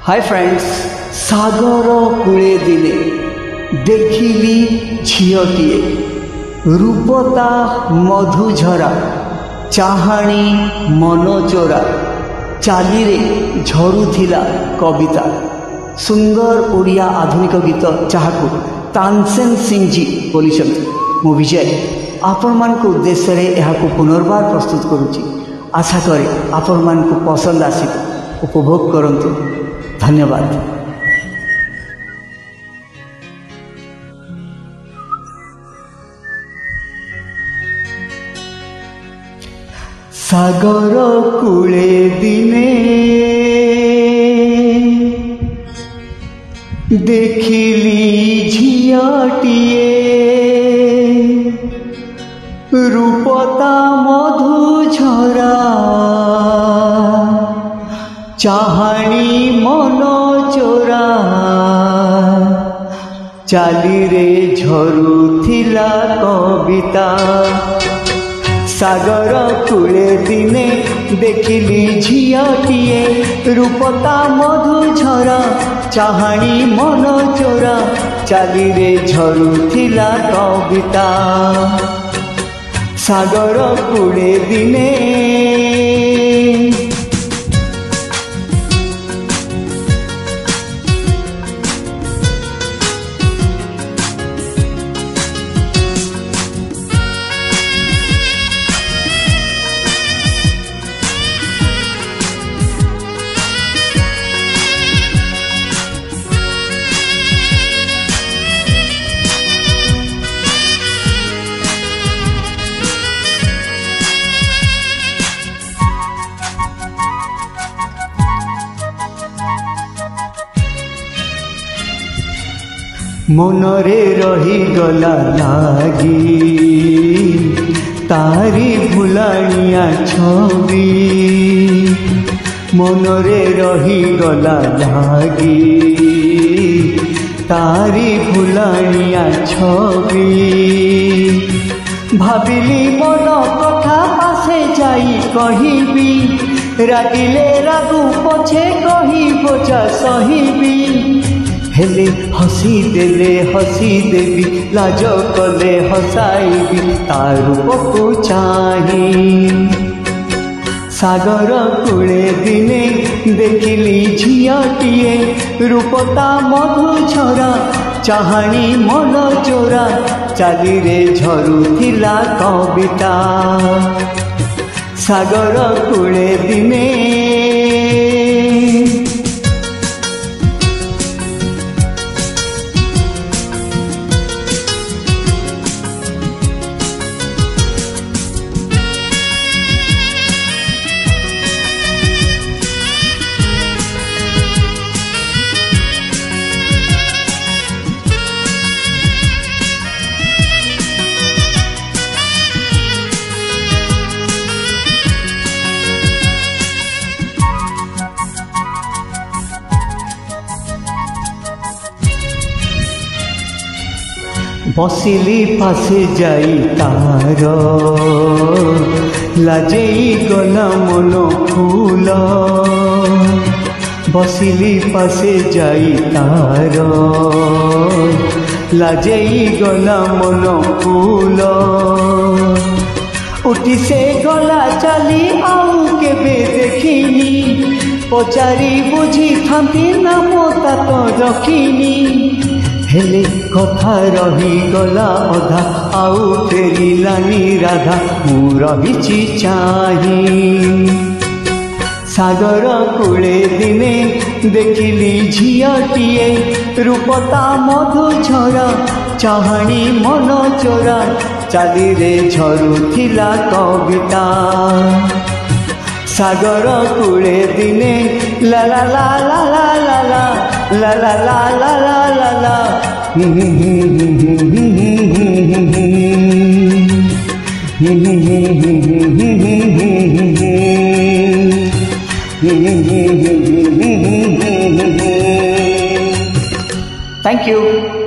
Hi friends, सागर कूले दिने देखिली झीटीए रूपता मधुझरा चाहाणी मनचोरा चाली रे झरुथिला कविता सुंदर ओडिया आधुनिक गीत जहाँ तानसेन सिंह जी बोली मु विजय आपण मान उद्देश्य यहाँ पुनर्बार प्रस्तुत करुच्ची। आशा करे आपण मान पसंद आसी उपभोग करंतु। धन्यवाद। सागर कूले दिने देखिली झियाटिए रूपता मधुझरा चाहाणी मनचोरा चाली रे झरुथिला कविता। सागर कूले दिने देखिली झियाटिए रूपता मधुझरा चाहाणी मनचोरा चाली रे झरुथिला कविता। सागर कूले दिने मनरे रही गला लागी तारी भुलानिया छवि मनरे रही गला लागी तारी भुलानिया छवि भाविली मन कथा पासे जाई कहिबी रागिले रागु पछे कही बोझा सहिबी हेले हसी देले हसी देवी लाज कले हसाइबी तार रूपको चाही। सागर कूले दिने देखिली झियाटिए रूपता मधुझरा चाहाणी मनचोरा चाली रे झरुथिला कविता। सागर कूले दिने बसिली पासे जाई तार लाजेई गला मन फूल बसिली पासे जाई तार लाजेई गला मन फूल उठी से गला चली आउ केबे देखिनी पचारि बुझी थांती नाम ताक रखिनी हेले कथा रही गला अधा आउ फेरिलानी राधा मु रहिची चाही। सागर कूले दिने देखिली झियाटिए रूपता मधुझरा चाहाणी मनचोरा चाली रे झरुथिला कविता। सागर कूले दिने ला ला ला ला ला ला ला ला ला ला ला ला ला Thank you.